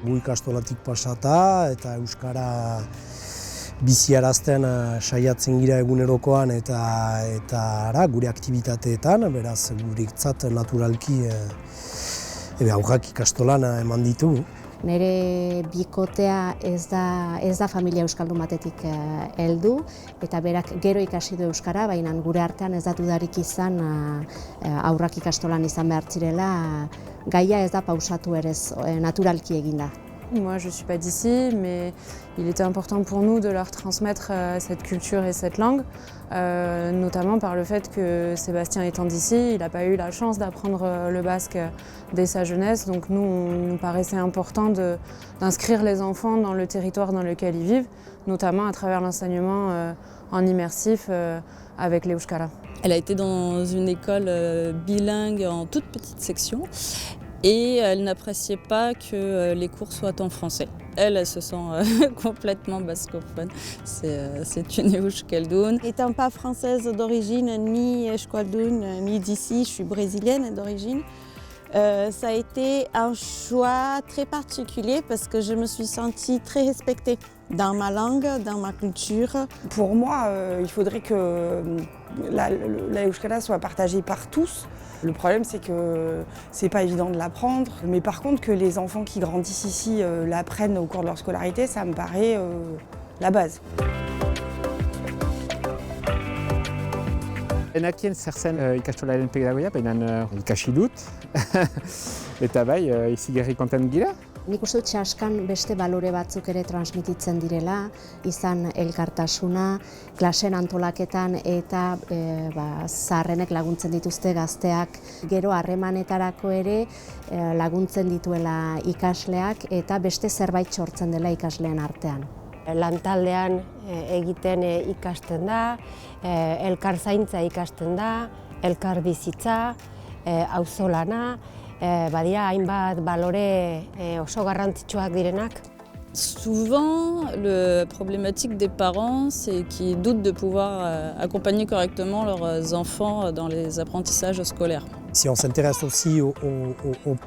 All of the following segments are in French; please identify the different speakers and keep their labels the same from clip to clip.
Speaker 1: gu ikastolatik pasata eta euskara biziarazten saiatzen gira egunerokoan eta gure aktibitateetan, beraz guretzat naturalki aurrak ikastolan eman ditugu.
Speaker 2: Nire bikotea ez da familia euskaldun batetik heldu eta berak gero ikasi du euskara, baina gure artean ez da dudarik izan aurrak ikastolan izan behar zirela, gaia ez da pausatu ere naturalki eginda.
Speaker 3: Moi, je ne suis pas d'ici, mais il était important pour nous de leur transmettre cette culture et cette langue, notamment par le fait que Sébastien étant d'ici, il n'a pas eu la chance d'apprendre le basque dès sa jeunesse. Donc nous, il nous paraissait important d'inscrire les enfants dans le territoire dans lequel ils vivent, notamment à travers l'enseignement en immersif avec l'Euskara.
Speaker 4: Elle a été dans une école bilingue en toute petite section. Et elle n'appréciait pas que les cours soient en français. Elle se sent complètement bascophone. C'est une Euskaldun.
Speaker 5: Étant pas française d'origine, ni Euskaldun, ni d'ici, je suis brésilienne d'origine. Ça a été un choix très particulier parce que je me suis sentie très respectée dans ma langue, dans ma culture.
Speaker 6: Pour moi, il faudrait que la Euskara soit partagée par tous. Le problème, c'est que c'est pas évident de l'apprendre, mais par contre que les enfants qui grandissent ici l'apprennent au cours de leur scolarité, ça me paraît la base.
Speaker 7: Enakien zerzen ikastolaren pedagogia, baina ikasi dut, eta bai, izigarri kontent gira.
Speaker 2: Nik uste dut Saskan beste balore batzuk ere transmititzen direla, izan elkartasuna, klasen antolaketan eta zaharrenek laguntzen dituzte gazteak, gero harremanetarako ere laguntzen dituela ikasleak eta beste zerbait sortzen dela ikasleen artean.
Speaker 8: Lantaldean egiten ikasten da, elkar zaintza ikasten da, elkar bizitza, auzolana, badira hainbat balore oso garrantzitsuak direnak.
Speaker 4: Souvent, la problématique des parents, c'est qu'ils doutent de pouvoir accompagner correctement leurs enfants dans les apprentissages scolaires.
Speaker 1: Si on s'intéresse aussi au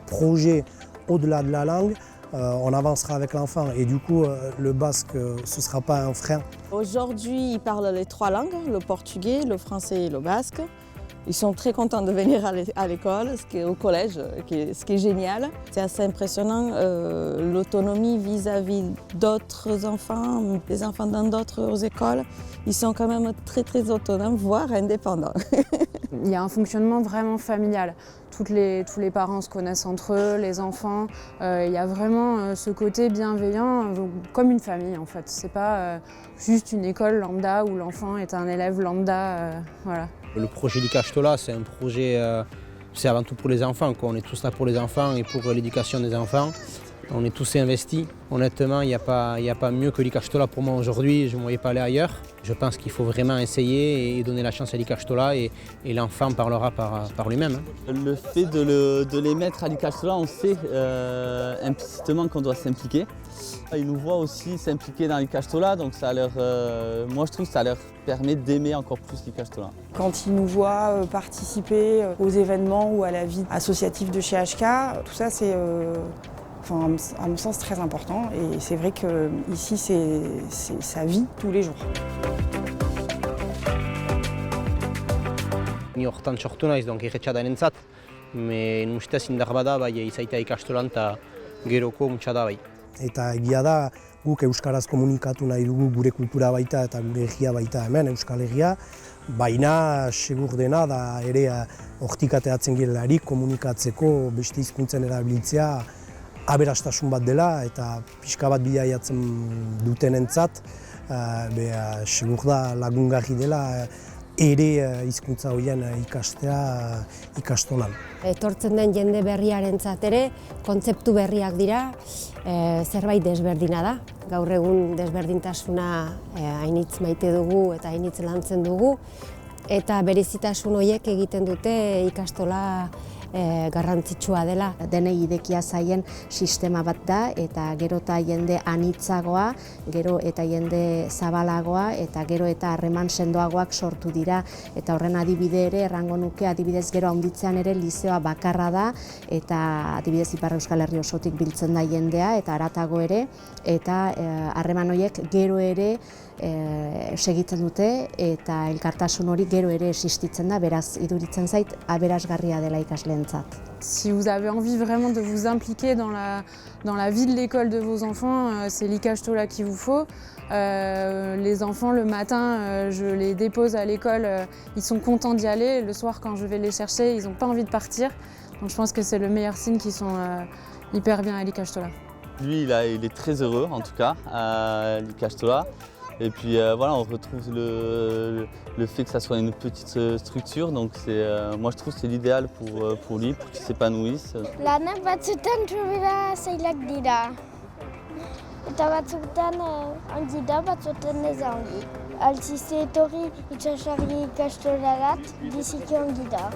Speaker 1: projet au-delà de la langue, on avancera avec l'enfant et du coup le basque ce ne sera pas un frein.
Speaker 5: Aujourd'hui, ils parlent les trois langues, le portugais, le français et le basque. Ils sont très contents de venir à l'école, au collège, ce qui est génial. C'est assez impressionnant, l'autonomie vis-à-vis d'autres enfants, des enfants dans d'autres écoles. Ils sont quand même très très autonomes, voire indépendants.
Speaker 3: Il y a un fonctionnement vraiment familial. Tous les parents se connaissent entre eux, les enfants. Il y a vraiment ce côté bienveillant, comme une famille en fait. C'est pas juste une école lambda où l'enfant est un élève lambda. Voilà.
Speaker 9: Le projet d'Ikastola, c'est un projet, c'est avant tout pour les enfants, quoi. On est tous là pour les enfants et pour l'éducation des enfants. On est tous investis. Honnêtement, il n'y a pas mieux que l'Ikastola pour moi aujourd'hui. Je ne me voyais pas aller ailleurs. Je pense qu'il faut vraiment essayer et donner la chance à l'Ikastola et l'enfant parlera par lui-même.
Speaker 10: Le fait de les mettre à l'Ikastola, on sait implicitement qu'on doit s'impliquer. Ils nous voient aussi s'impliquer dans l'Ikastola, donc moi je trouve que ça leur permet d'aimer encore plus l'Ikastola.
Speaker 6: Quand ils nous voient participer aux événements ou à la vie associative de chez HK, tout ça c'est à mon sens très important et c'est vrai qu'ici c'est sa vie tous les jours.
Speaker 9: Ni hortan sortu naiz, donc irretxadarentzat, men ustez indar bada bai izaitea ikastolan eta geroko muntxa da bai.
Speaker 1: Eta egia da guk euskaraz komunikatu nahi dugu gure kultura baita eta gure egia baita hemen, Euskal Herria, baina segur dena da ere hortik ateratzen girelarik komunikatzeko beste hizkuntzen erabiltzea aberastasun bat dela eta pixka bat bidaiatzen dutenentzat segur da lagungarri dela ere hizkuntza horien ikastea ikastolan.
Speaker 8: Etortzen den jende berriarentzat ere kontzeptu berriak dira, zerbait desberdina da. Gaur egun desberdintasuna hainitz maite dugu eta hainitz lantzen dugu eta berezitasun horiek egiten dute ikastola garrantzitsua dela.
Speaker 2: Denei idekia zaien sistema bat da eta gero eta jende anitzagoa, gero eta jende zabalagoa eta gero eta harreman sendoagoak sortu dira. Eta horren adibide ere, errango nuke adibidez gero handitzean ere lizeoa bakarra da eta adibidez Ipar Euskal Herri osotik biltzen da jendea eta haratago ere eta harreman horiek gero ere segitzen dute eta elkartasun hori gero ere existitzen da, beraz iduritzen zait aberasgarria dela ikasleentzat.
Speaker 3: Si vous avez envie vraiment de vous impliquer dans la vie de l'école de vos enfants, c'est l'Ikastola qu'il vous faut. Les enfants, le matin, je les dépose à l'école, ils sont contents d'y aller. Le soir, quand je vais les chercher, ils n'ont pas envie de partir. Donc je pense que c'est le meilleur signe qu'ils sont hyper bien à l'Ikastola.
Speaker 10: Lui, il est très heureux, en tout cas, à l'Ikastola. Et puis voilà, on retrouve le fait que ça soit une petite structure, donc moi je trouve que c'est l'idéal pour lui, pour qu'il s'épanouisse.
Speaker 11: Lanak batzutan trubera zailak dira. Eta batzutan ongi da, batzutan ez da ongi. Altzizte etorri itxasarri ikastorarat, biziki ongi da.